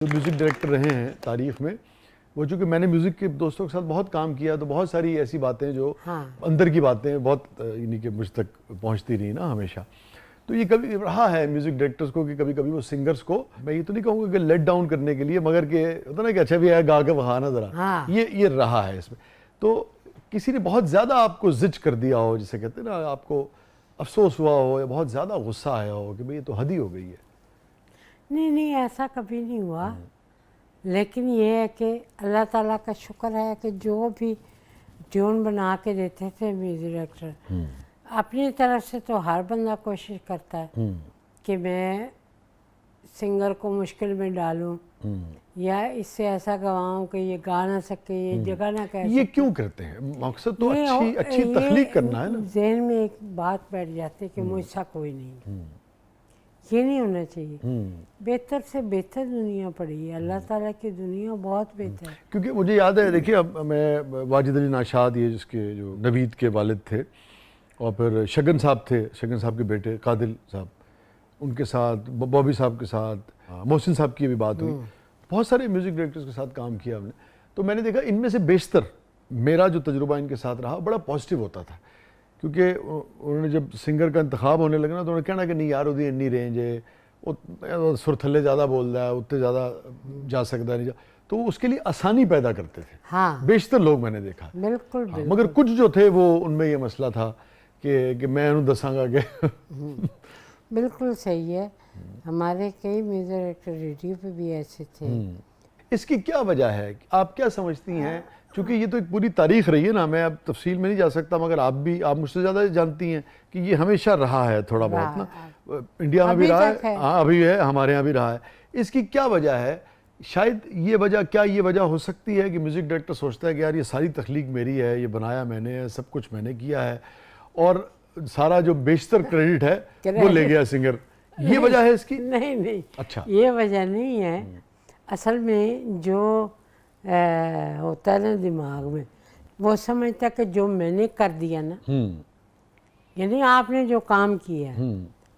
जो music director रहे हैं तारीख़ में, वो चूँकि मैंने म्यूज़िक के दोस्तों के साथ बहुत काम किया, तो बहुत सारी ऐसी बातें जो अंदर की बातें बहुत यानी कि मुझ तक पहुँचती रही ना हमेशा। तो ये कभी रहा है म्यूज़िक डायरेक्टर्स को कि कभी कभी वो सिंगर्स को, मैं ये तो नहीं कहूँगा कि लेट डाउन करने के लिए, मगर के होता ना कि अच्छा भी है गा के बहाना ज़रा, ये रहा है इसमें। तो किसी ने बहुत ज़्यादा आपको ज़िज कर दिया हो, जिसे कहते हैं ना, आपको अफसोस हुआ हो या बहुत ज़्यादा गुस्सा आया हो कि भाई ये तो हद ही हो गई है? नहीं, ऐसा कभी नहीं हुआ। लेकिन ये है कि अल्लाह ताला का शुक्र है कि जो भी ट्यून बना के देते थे म्यूज़िक डायरेक्टर, अपनी तरफ से तो हर बंदा कोशिश करता है कि मैं सिंगर को मुश्किल में डालूं या इससे ऐसा गवाऊं कि ये गा ना सके, ये जगह ना कह सके। ये क्यों करते हैं? मकसद तो अच्छी तख्लीक करना है ना। ज़हन में एक बात बैठ जाती है कि मुझसा कोई नहीं, ये नहीं होना चाहिए। बेहतर से बेहतर दुनिया पड़ी है, अल्लाह ताला की दुनिया बहुत बेहतर है। क्योंकि मुझे याद है, देखिए अब मैं वाजिद अली नाशाद, ये जिसके जो नवीद के वालिद थे, और फिर शगन साहब थे, शगन साहब के बेटे कादिल साहब, उनके साथ बॉबी साहब के साथ, मोहसिन साहब की भी बात हुई, बहुत सारे म्यूज़िक डायरेक्टर्स के साथ काम किया हमने। तो मैंने देखा इनमें से बेशतर मेरा जो तजुर्बा इनके साथ रहा बड़ा पॉजिटिव होता था, क्योंकि उन्होंने जब सिंगर का इंतखाब होने लगा ना, तो उन्होंने कहना कि नहीं यार उदी इन्नी रेंज है, सुर थल्ले ज़्यादा बोलता है, उत्ते ज़्यादा जा सकता नहीं जा, तो उसके लिए आसानी पैदा करते थे। बेशतर लोग मैंने देखा। बिल्कुल। मगर कुछ जो थे वो उनमें ये मसला था कि मैं उन्हें दसांगा कि बिल्कुल सही है। हमारे कई म्यूज़िक डायरेक्टर रेडियो पे भी ऐसे थे। इसकी क्या वजह है, आप क्या समझती हैं? क्योंकि ये तो एक पूरी तारीख रही है ना, मैं अब तफसील में नहीं जा सकता, मगर आप मुझसे ज़्यादा जानती हैं कि ये हमेशा रहा है थोड़ा बहुत ना, इंडिया में भी रहा है, हाँ अभी है, हमारे यहाँ भी रहा है। इसकी क्या वजह है? शायद ये वजह हो सकती है कि म्यूज़िक डायरेक्टर सोचता है कि यार ये सारी तख्लीक मेरी है, ये बनाया मैंने है, सब कुछ मैंने किया है, और सारा जो बेशतर क्रेडिट है वो ले गया सिंगर। ये वजह है इसकी? नहीं, अच्छा, ये वजह नहीं है। असल में जो होता है ना दिमाग में, वो समझता है कि जो मैंने कर दिया ना, यानी आपने जो काम किया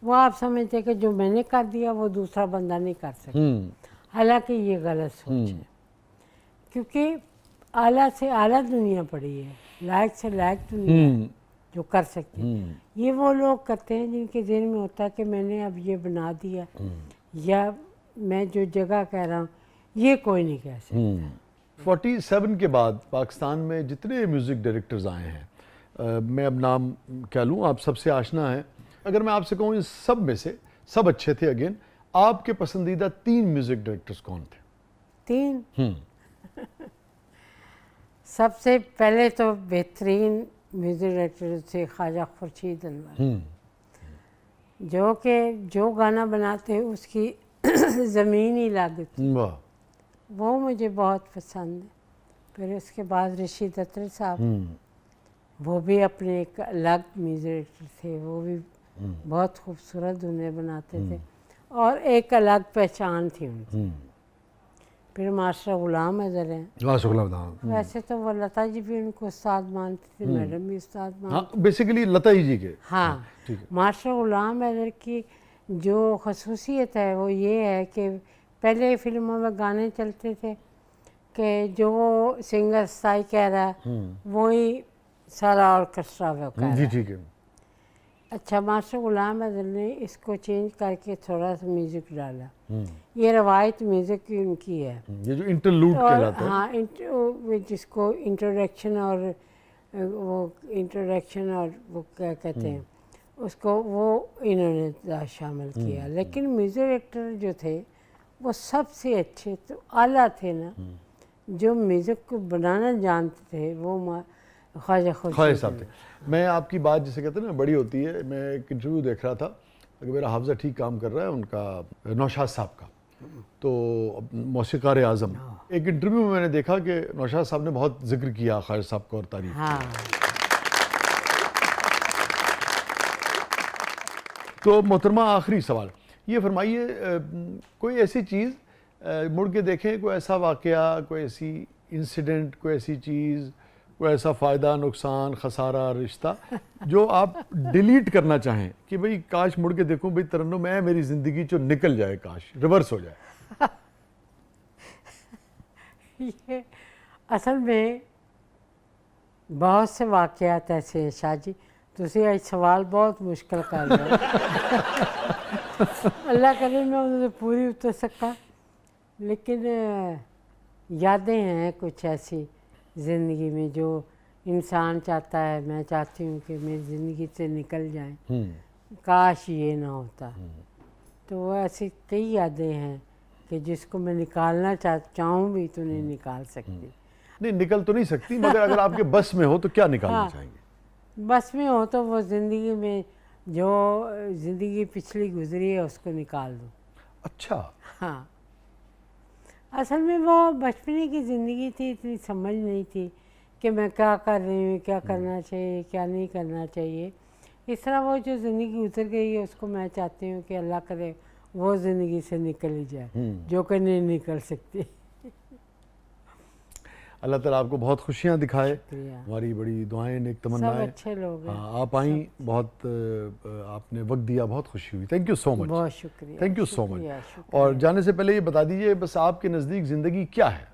वो आप समझते हैं कि जो मैंने कर दिया वो दूसरा बंदा नहीं कर सकता। हालांकि ये गलत सोच है, क्योंकि आला से आला दुनिया पड़ी है, लायक से लायक दुनिया जो कर सकते हैं। ये वो लोग करते हैं जिनके दिल में होता है कि मैंने अब ये बना दिया, या मैं जो जगह कह रहा हूँ ये कोई नहीं कह सकता। 47 के बाद पाकिस्तान में जितने म्यूज़िक डायरेक्टर्स आए हैं, मैं अब नाम क्या लूँ, आप सबसे आशना है, अगर मैं आपसे कहूँ इन सब में से सब अच्छे थे, अगेन आपके पसंदीदा 3 म्यूज़िक डायरेक्टर्स कौन थे? 3 सबसे पहले तो बेहतरीन म्यूज़िक डायरेक्टर थे ख्वाजा खुर्शीद अनवर, जो कि जो गाना बनाते हैं उसकी ज़मीन ही लागत, वो मुझे बहुत पसंद है। फिर उसके बाद रशीद अतर साहब, वो भी अपने एक अलग म्यूज़िक डायरेक्टर थे, वो भी बहुत खूबसूरत धुनें बनाते थे और एक अलग पहचान थी उनकी। फिर मास्टर गुलाम अज़हर हैं, वैसे तो वो लता जी भी उनको उस्ताद मानते थे, मैडम भी उस्ताद मानते, बेसिकली लता ही जी के। हाँ, मास्टर गुलाम अज़हर की जो खसूसियत है वो ये है कि पहले फिल्मों में गाने चलते थे कि जो सिंगर साई कह रहा है वही सारा ऑर्केस्ट्रा वो कह रहा है। ठीक है। अच्छा, मास्टर गुलाम अज़हर ने इसको चेंज करके थोड़ा सा म्यूज़िक डाला। ये रवायत म्यूज़िक की उनकी है, ये जो इंटरलूड कहलाता है। हाँ, जिसको इंट्रोडक्शन और वो क्या कहते हैं उसको, वो इन्होंने शामिल किया। लेकिन म्यूज़िक डायरेक्टर जो थे वो सबसे अच्छे तो आला थे ना, जो म्यूज़िक को बनाना जानते थे, वो ख्वाजा खुर्शीद साहब थे। मैं आपकी बात जिसे कहते हैं ना बड़ी होती है, मैं एक इंटरव्यू देख रहा था, अगर मेरा हाफजा ठीक काम कर रहा है, उनका नौशाद साहब का, तो मौसीकार आज़म, एक इंटरव्यू में मैंने देखा कि नौशाद साहब ने बहुत जिक्र किया ख्वाजा साहब का और तारीफ। तो मोहतरमा आखिरी सवाल ये फरमाइए, कोई ऐसी चीज़ मुड़ के देखें, कोई ऐसा वाक़या, कोई ऐसी इंसिडेंट, कोई ऐसी चीज़, कोई ऐसा फ़ायदा नुकसान खसारा रिश्ता जो आप डिलीट करना चाहें कि भाई काश मुड़ के देखूं, भाई तरन्नुम मैं मेरी ज़िंदगी जो निकल जाए, काश रिवर्स हो जाए? ये असल में बहुत से वाक़यात ऐसे हैं शाह जी, ਤੁਸੀਂ ਅੱਜ सवाल बहुत मुश्किल कर रहे हो। अल्लाह करे मैं उनसे पूरी उतर सका, लेकिन यादें हैं कुछ ऐसी ज़िंदगी में जो इंसान चाहता है, मैं चाहती हूँ कि मेरी ज़िंदगी से निकल जाए, काश ये ना होता। तो ऐसी कई यादें हैं कि जिसको मैं निकालना चाहूँ भी तो नहीं निकाल सकती। नहीं, निकल तो नहीं सकती, मगर अगर आपके बस में हो तो क्या निकालना हाँ। चाहेंगे? बस में हो तो वो ज़िंदगी में जो ज़िंदगी पिछली गुजरी है उसको निकाल दूँ। अच्छा। हाँ, असल में वो बचपने की ज़िंदगी थी, इतनी समझ नहीं थी कि मैं क्या कर रही हूँ, क्या करना चाहिए, क्या नहीं करना चाहिए। इस तरह वो जो ज़िंदगी उतर गई है उसको मैं चाहती हूँ कि अल्लाह करे वो ज़िंदगी से निकल ही जाए, जो कि नहीं निकल सकती। अल्लाह ताला आपको बहुत खुशियाँ दिखाए, शुक्रिया। हमारी बड़ी दुआएं, नेक सब तमन्नाएं। अच्छे लोग हैं। हाँ, आप आई, बहुत आपने वक्त दिया, बहुत खुशी हुई। Thank you so much. बहुत शुक्रिया। Thank you so much. शुक्रिया, शुक्रिया। और जाने से पहले ये बता दीजिए, बस आपके नज़दीक ज़िंदगी क्या है?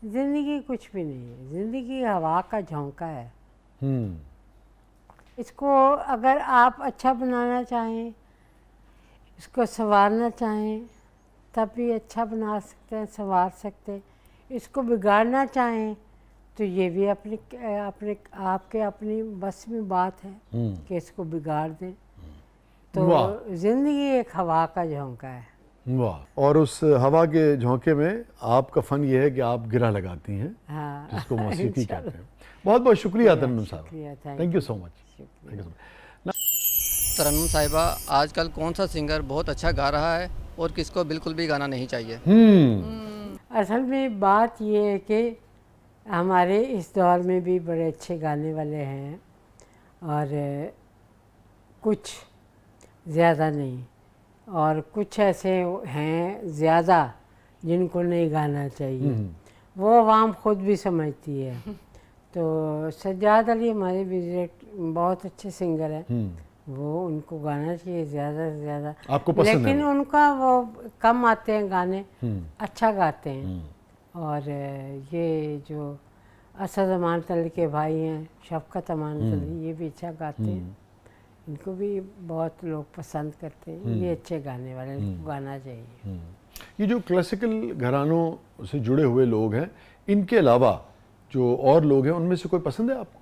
ज़िंदगी कुछ भी नहीं है, ज़िंदगी हवा का झोंका है। इसको अगर आप अच्छा बनाना चाहें, इसको संवारना चाहें, तब भी अच्छा बना सकते हैं, संवार सकते हैं। इसको बिगाड़ना चाहें तो ये भी अपने अपने आपके अपनी बस में बात है कि इसको बिगाड़ दें। तो वाह। ज़िंदगी एक हवा का झोंका है। वाह। और उस हवा के झोंके में आपका फ़न ये है कि आप गिरा लगाती हैं, हाँ, जिसको मौसीकी इंशाल्लाह। कहते हैं। बहुत बहुत शुक्रिया तरन्नुम साहब। शुक्रिया, थैंक यू सो मच। शुक्रिया। Thank you so much. Tarannum साहिबा, आजकल कौन सा सिंगर बहुत अच्छा गा रहा है और किसको बिल्कुल भी गाना नहीं चाहिए? असल में बात ये है कि हमारे इस दौर में भी बड़े अच्छे गाने वाले हैं और कुछ ज़्यादा नहीं, और कुछ ऐसे हैं ज़्यादा जिनको नहीं गाना चाहिए। वो आवाम खुद भी समझती है। तो सज्जाद अली हमारे विजिट बहुत अच्छे सिंगर हैं, वो उनको गाना चाहिए ज़्यादा से ज़्यादा। आपको पसंद है लेकिन वो? उनका वो कम आते हैं गाने, अच्छा गाते हैं। और ये जो असद अमान तली के भाई हैं, शफकत अमान तली, ये भी अच्छा गाते हैं। इनको भी बहुत लोग पसंद करते हैं, ये अच्छे गाने वाले, इनको गाना चाहिए। ये जो क्लासिकल घरानों से जुड़े हुए लोग हैं, इनके अलावा जो और लोग हैं, उनमें से कोई पसंद है आपको?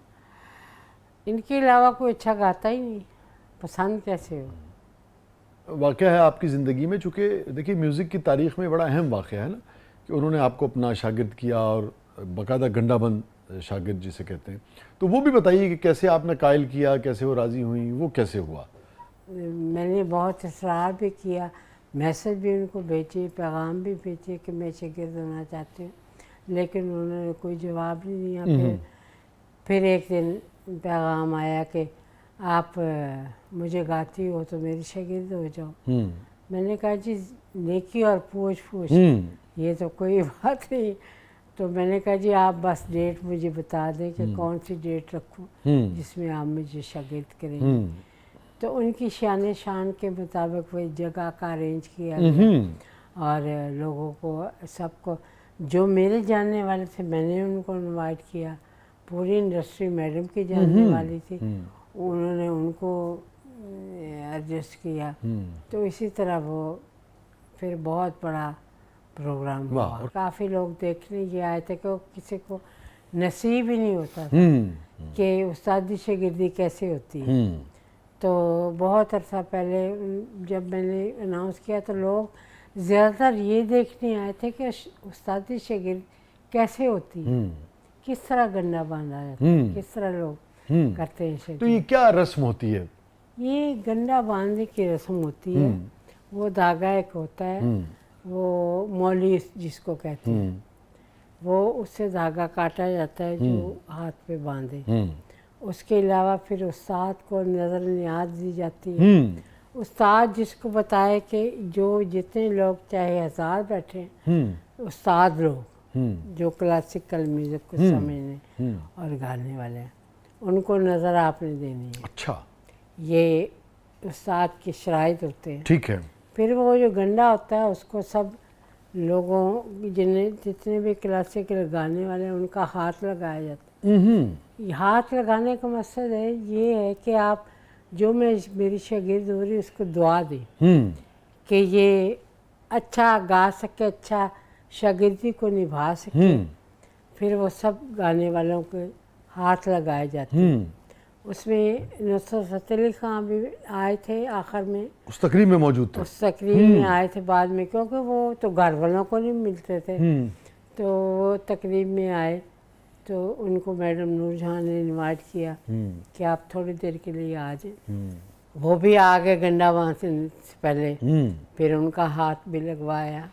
इनके अलावा कोई अच्छा गाता ही नहीं, पसंद कैसे हो? वाक़या है आपकी ज़िंदगी में, चूँकि देखिए म्यूज़िक की तारीख़ में बड़ा अहम वाक़या है ना, कि उन्होंने आपको अपना शागिर्द किया और बाकायदा गंडाबंद शागिर्द जिसे कहते हैं। तो वो भी बताइए कि कैसे आपने कायल किया, कैसे वो राज़ी हुई, वो कैसे हुआ? मैंने बहुत इसरार भी किया, मैसेज भी उनको भेजे, पैगाम भी भेजे कि मैं शागिर्द होना चाहती हूँ, लेकिन उन्होंने कोई जवाब नहीं दिया। फिर एक दिन पैगाम आया कि आप मुझे गाती हो तो मेरी शागिर्द हो जाओ। मैंने कहा जी नेकी और पूछ पूछ ये तो कोई बात नहीं। तो मैंने कहा जी आप बस डेट मुझे बता दें कि कौन सी डेट रखूं जिसमें आप मुझे शागिर्द करेंगे। तो उनकी शान शान के मुताबिक वही जगह का अरेंज किया गया और लोगों को सबको जो मेरे जानने वाले थे मैंने उनको इनवाइट किया। पूरी इंडस्ट्री मैडम की जानने वाली थी, उन्होंने उनको एडजस्ट किया। तो इसी तरह वो फिर बहुत बड़ा प्रोग्राम हुआ। काफ़ी लोग देखने ये आए थे कि किसी को नसीब ही नहीं होता था कि उस्तादी शागिर्दी कैसे होती है। तो बहुत अरसा पहले जब मैंने अनाउंस किया तो लोग ज़्यादातर ये देखने आए थे कि उस्तादी शागिर्द कैसे होती है, किस तरह गंडा बांधा जाता है, किस तरह लोग करते हैं शागिर्द। तो ये क्या रस्म होती है? ये गंडा बांधने की रस्म होती है। वो धागा एक होता है, वो मौली जिसको कहते हैं, वो उससे धागा काटा जाता है जो हाथ पे बांधे। उसके अलावा फिर उस्ताद को नज़र नियाज दी जाती है। उस्ताद जिसको बताए कि जो जितने लोग चाहे 1000 बैठे, उस्ताद लोग जो क्लासिकल म्यूज़िक को समझने और गाने वाले हैं, उनको नज़र आपने देनी है। अच्छा, ये उस्ताद की शराइत होते हैं। ठीक है। फिर वो जो गंडा होता है उसको सब लोगों जिन्हें जितने भी क्लासिकल गाने वाले हैं उनका हाथ लगाया जाता है। हाथ लगाने का मकसद है ये है कि आप जो मेरी शागिर्द हो रही है उसको दुआ दें कि ये अच्छा गा सके, अच्छा शागिर्दी को निभा सके। फिर वो सब गाने वालों के हाथ लगाए जाते हैं। उसमें नुसरत फ़तेह अली खां भी आए थे आखिर में, उस तकरीब में मौजूद थे। उस तकरीब में आए थे बाद में, क्योंकि वो तो घर वालों को नहीं मिलते थे। तो वो तकरीब में आए तो उनको मैडम नूरजहां ने इनवाइट किया कि आप थोड़ी देर के लिए आ जाए। वो भी आ गए गंडा बांधने से पहले। फिर उनका हाथ भी लगवाया,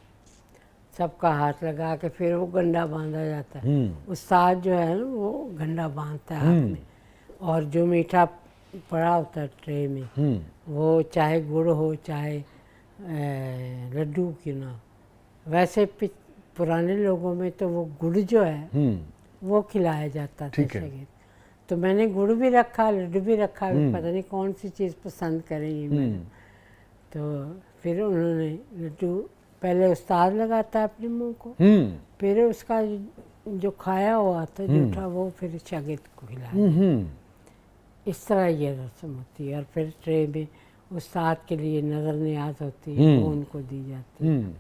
सबका हाथ लगा के फिर वो गंडा बांधा जाता है। उस्ताद जो है ना वो गंडा बांधता है हाथ में, और जो मीठा पड़ा होता है ट्रे में वो चाहे गुड़ हो चाहे लड्डू की ना। वैसे पुराने लोगों में तो वो गुड़ जो है वो खिलाया जाता था शागिर्द। तो मैंने गुड़ भी रखा, लड्डू भी रखा, पता नहीं कौन सी चीज़ पसंद करेंगी मैडम। तो फिर उन्होंने लड्डू पहले उस्ताद लगाता है अपने मुंह को, फिर उसका जो खाया हुआ था जूठा वो फिर शागिर्द को खिलाया। इस तरह ये रस्म होती है। और फिर ट्रे में उस्ताद के लिए नज़र नियाज होती है, वो उनको दी जाती है।